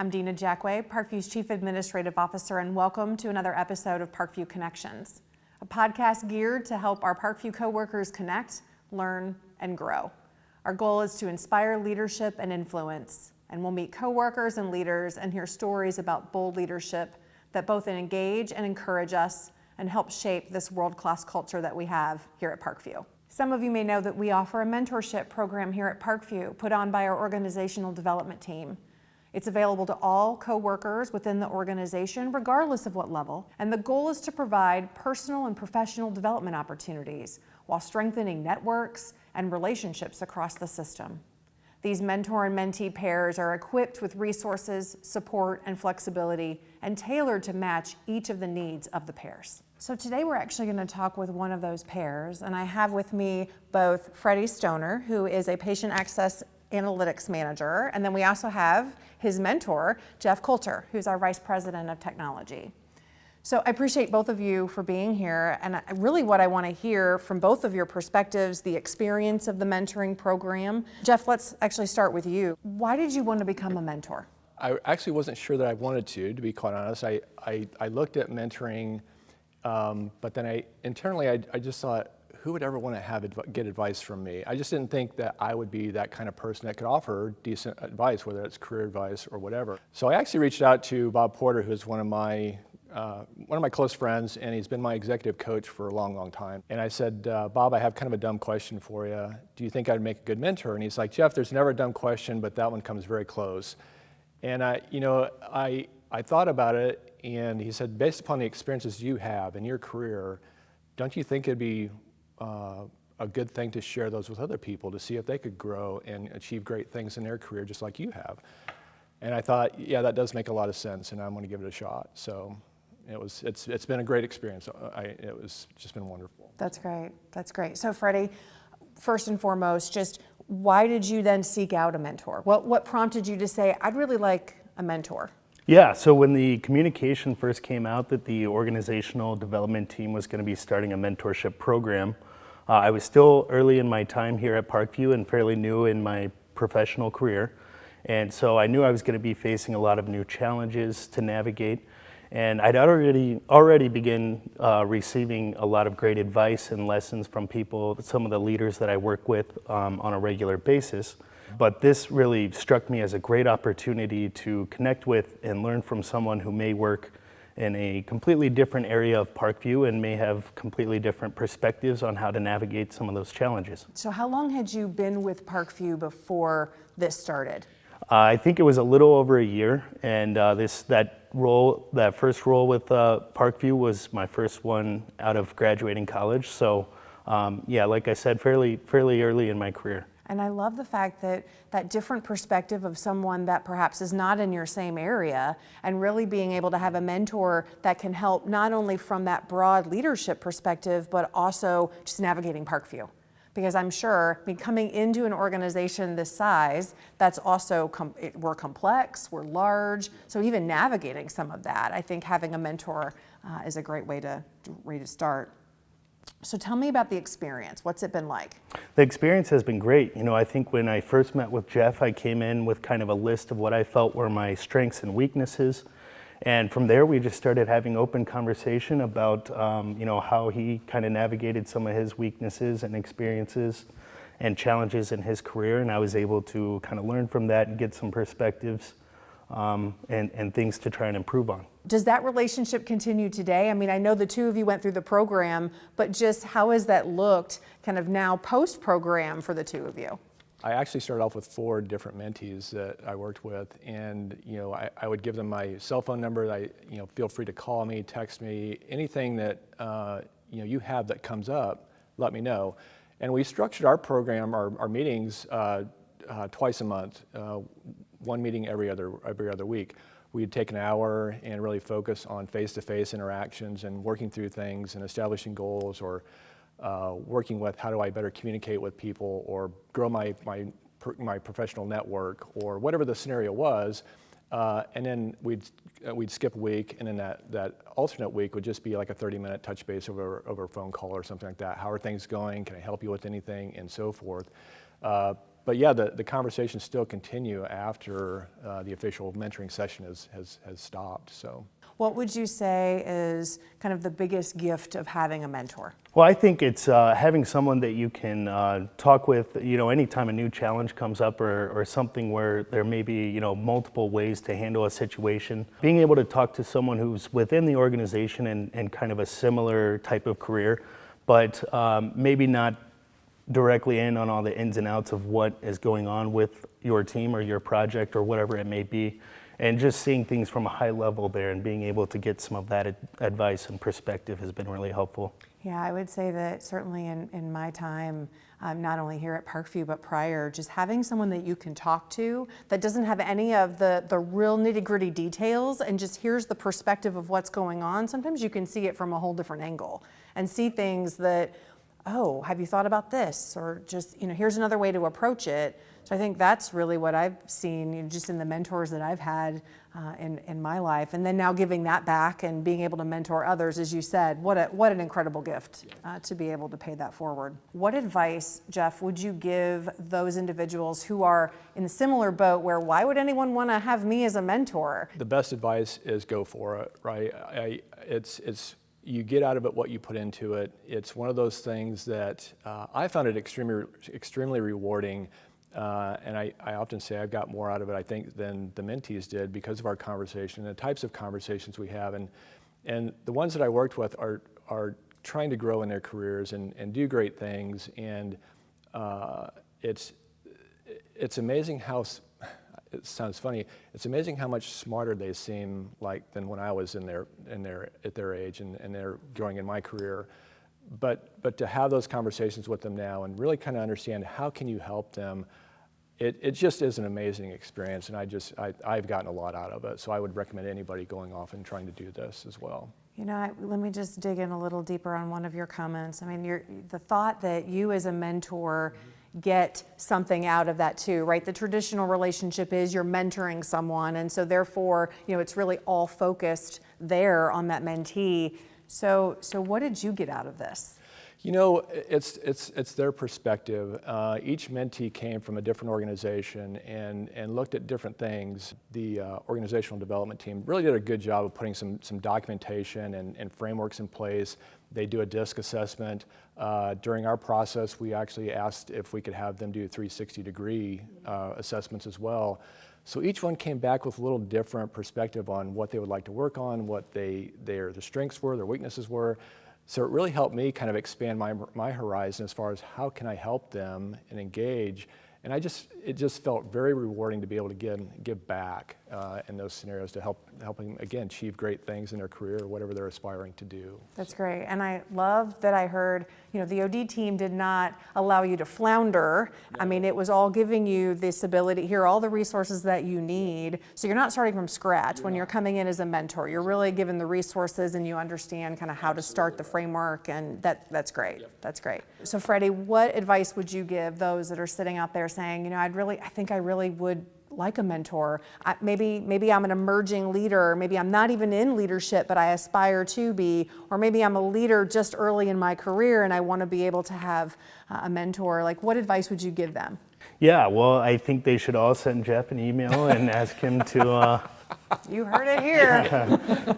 I'm Dina Jackway, Parkview's Chief Administrative Officer, and welcome to another episode of Parkview Connections, a podcast geared to help our Parkview coworkers connect, learn, and grow. Our goal is to inspire leadership and influence, and we'll meet coworkers and leaders and hear stories about bold leadership that both engage and encourage us and help shape this world-class culture that we have here at Parkview. Some of you may know that we offer a mentorship program here at Parkview put on by our organizational development team. It's available to all coworkers within the organization, regardless of what level, and the goal is to provide personal and professional development opportunities while strengthening networks and relationships across the system. These mentor and mentee pairs are equipped with resources, support, and flexibility, and tailored to match each of the needs of the pairs. So today we're actually going to talk with one of those pairs, and I have with me both Freddie Stoner, who is a patient access analytics manager, and then we also have his mentor, Jeff Coulter, who's our Vice President of Technology. So I appreciate both of you for being here, and really what I want to hear from both of your perspectives, the experience of the mentoring program. Jeff, let's actually start with you. Why did you want to become a mentor? I actually wasn't sure that I wanted to be quite honest. I looked at mentoring, but then internally I just thought, who would ever want to get advice from me? I just didn't think that I would be that kind of person that could offer decent advice, whether it's career advice or whatever. So I actually reached out to Bob Porter, who's one of my close friends, and he's been my executive coach for a long, long time. And I said, Bob, I have kind of a dumb question for you. Do you think I'd make a good mentor? And he's like, Jeff, there's never a dumb question, but that one comes very close. And I thought about it, and he said, based upon the experiences you have in your career, don't you think it'd be a good thing to share those with other people to see if they could grow and achieve great things in their career just like you have? And I thought, yeah, that does make a lot of sense, and I'm going to give it a shot. So it's been a great experience. It's just been wonderful. That's great. That's great. So Freddie, first and foremost, just why did you then seek out a mentor? What prompted you to say, I'd really like a mentor? Yeah, so when the communication first came out that the organizational development team was going to be starting a mentorship program, I was still early in my time here at Parkview and fairly new in my professional career. And so I knew I was going to be facing a lot of new challenges to navigate. And I'd already begun receiving a lot of great advice and lessons from people, some of the leaders that I work with on a regular basis. But this really struck me as a great opportunity to connect with and learn from someone who may work in a completely different area of Parkview and may have completely different perspectives on how to navigate some of those challenges. So how long had you been with Parkview before this started? I think it was a little over a year, and that first role with Parkview was my first one out of graduating college. So yeah, like I said, fairly early in my career. And I love the fact that that different perspective of someone that perhaps is not in your same area, and really being able to have a mentor that can help not only from that broad leadership perspective, but also just navigating Parkview. Because I'm sure, coming into an organization this size, that's also, we're complex, we're large, so even navigating some of that, I think having a mentor is a great way to start. So tell me about the experience. What's it been like? The experience has been great. I think when I first met with Jeff, I came in with kind of a list of what I felt were my strengths and weaknesses. And from there, we just started having open conversation about, how he kind of navigated some of his weaknesses and experiences and challenges in his career. And I was able to kind of learn from that and get some perspectives and things to try and improve on. Does that relationship continue today? I mean, I know the two of you went through the program, but just how has that looked kind of now post-program for the two of you? I actually started off with 4 different mentees that I worked with, and I would give them my cell phone number. Feel free to call me, text me, anything that you have that comes up, let me know. And we structured our program, our meetings twice a month, one meeting every other week. We'd take an hour and really focus on face-to-face interactions and working through things and establishing goals, or working with how do I better communicate with people or grow my professional network, or whatever the scenario was. And then we'd skip a week, and then that alternate week would just be like a 30-minute touch base over a phone call or something like that. How are things going? Can I help you with anything? And so forth. but yeah, the conversations still continue after the official mentoring session has stopped. So. What would you say is kind of the biggest gift of having a mentor? Well, I think it's having someone that you can talk with, anytime a new challenge comes up or something where there may be, multiple ways to handle a situation. Being able to talk to someone who's within the organization and kind of a similar type of career, but maybe not directly in on all the ins and outs of what is going on with your team or your project or whatever it may be. And just seeing things from a high level there and being able to get some of that advice and perspective has been really helpful. Yeah, I would say that certainly in my time, not only here at Parkview, but prior, just having someone that you can talk to that doesn't have any of the real nitty-gritty details and just here's the perspective of what's going on. Sometimes you can see it from a whole different angle and see things that, oh, have you thought about this? Or just, here's another way to approach it. So I think that's really what I've seen just in the mentors that I've had in my life. And then now giving that back and being able to mentor others, as you said, what an incredible gift to be able to pay that forward. What advice, Jeff, would you give those individuals who are in a similar boat where why would anyone want to have me as a mentor? The best advice is go for it, right? You get out of it what you put into it. It's one of those things that I found it extremely rewarding. And I often say I've got more out of it, I think, than the mentees did because of our conversation, the types of conversations we have. And the ones that I worked with are trying to grow in their careers and do great things. And it's amazing how, it sounds funny, it's amazing how much smarter they seem like than when I was at their age and they're growing in my career. But to have those conversations with them now and really kind of understand how can you help them, it just is an amazing experience, and I've gotten a lot out of it. So I would recommend anybody going off and trying to do this as well. Let me just dig in a little deeper on one of your comments. I mean, the thought that you as a mentor get something out of that too, right? The traditional relationship is you're mentoring someone, and so therefore, it's really all focused there on that mentee. So what did you get out of this? It's their perspective. Each mentee came from a different organization and looked at different things. The organizational development team really did a good job of putting some documentation and frameworks in place. They do a DISC assessment. During our process, we actually asked if we could have them do 360-degree assessments as well. So each one came back with a little different perspective on what they would like to work on, what their strengths were, their weaknesses were. So it really helped me kind of expand my horizon as far as how can I help them and engage. And it just felt very rewarding to be able to give back in those scenarios to helping again achieve great things in their career or whatever they're aspiring to do. That's great, and I love that I heard the OD team did not allow you to flounder. No. I mean, it was all giving you this ability. Here are all the resources that you need. So you're not starting from scratch when you're coming in as a mentor. You're really given the resources, and you understand kind of how to start the framework, and that's great. Yep. That's great. So Freddie, what advice would you give those that are sitting out there saying, I think I really would like a mentor. Maybe I'm an emerging leader. Maybe I'm not even in leadership, but I aspire to be. Or maybe I'm a leader just early in my career and I want to be able to have a mentor. Like, what advice would you give them? Yeah, well, I think they should all send Jeff an email and ask him to... You heard it here.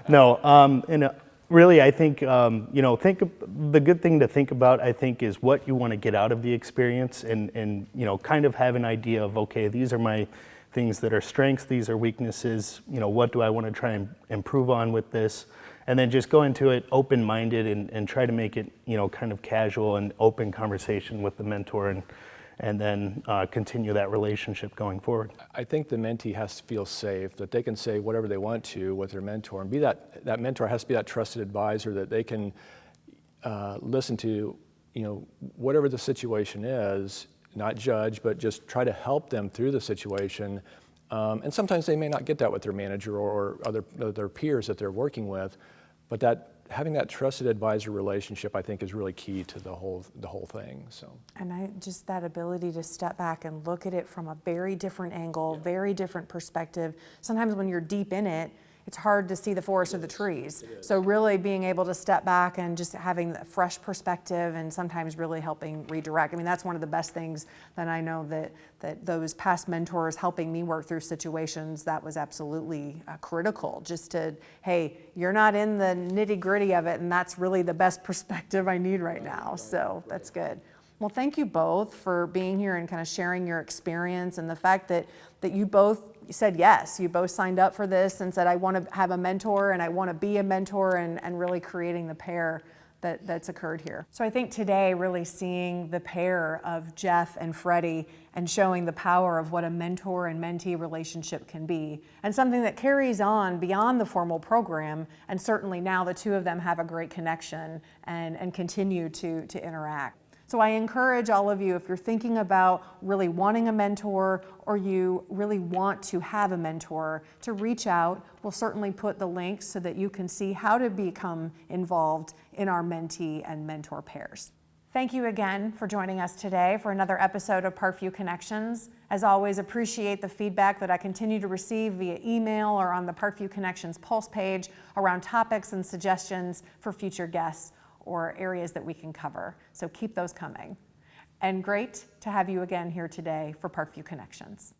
No, really, I think, the good thing to think about, I think, is what you want to get out of the experience and kind of have an idea of, okay, these are my things that are strengths, these are weaknesses, what do I want to try and improve on with this? And then just go into it open-minded and try to make it, kind of casual and open conversation with the mentor and then continue that relationship going forward. I think the mentee has to feel safe, that they can say whatever they want to with their mentor, and be that mentor has to be that trusted advisor that they can listen to, whatever the situation is, not judge, but just try to help them through the situation. And sometimes they may not get that with their manager or other peers that they're working with, but having that trusted advisor relationship, I think, is really key to the whole thing. So. And just that ability to step back and look at it from a very different angle, very different perspective. Sometimes when you're deep in it, it's hard to see the forest or the trees. So really being able to step back and just having a fresh perspective and sometimes really helping redirect. I mean, that's one of the best things that I know that those past mentors helping me work through situations, that was absolutely critical. Just to, hey, you're not in the nitty gritty of it, and that's really the best perspective I need right now. So that's good. Well, thank you both for being here and kind of sharing your experience, and the fact that you both said yes. You both signed up for this and said, I want to have a mentor and I want to be a mentor, and really creating the pair that's occurred here. So I think today really seeing the pair of Jeff and Freddie and showing the power of what a mentor and mentee relationship can be, and something that carries on beyond the formal program, and certainly now the two of them have a great connection and continue to interact. So I encourage all of you, if you're thinking about really wanting a mentor or you really want to have a mentor, to reach out. We'll certainly put the links so that you can see how to become involved in our mentee and mentor pairs. Thank you again for joining us today for another episode of Parkview Connections. As always, appreciate the feedback that I continue to receive via email or on the Parkview Connections Pulse page around topics and suggestions for future guests or areas that we can cover. So keep those coming. And great to have you again here today for Parkview Connections.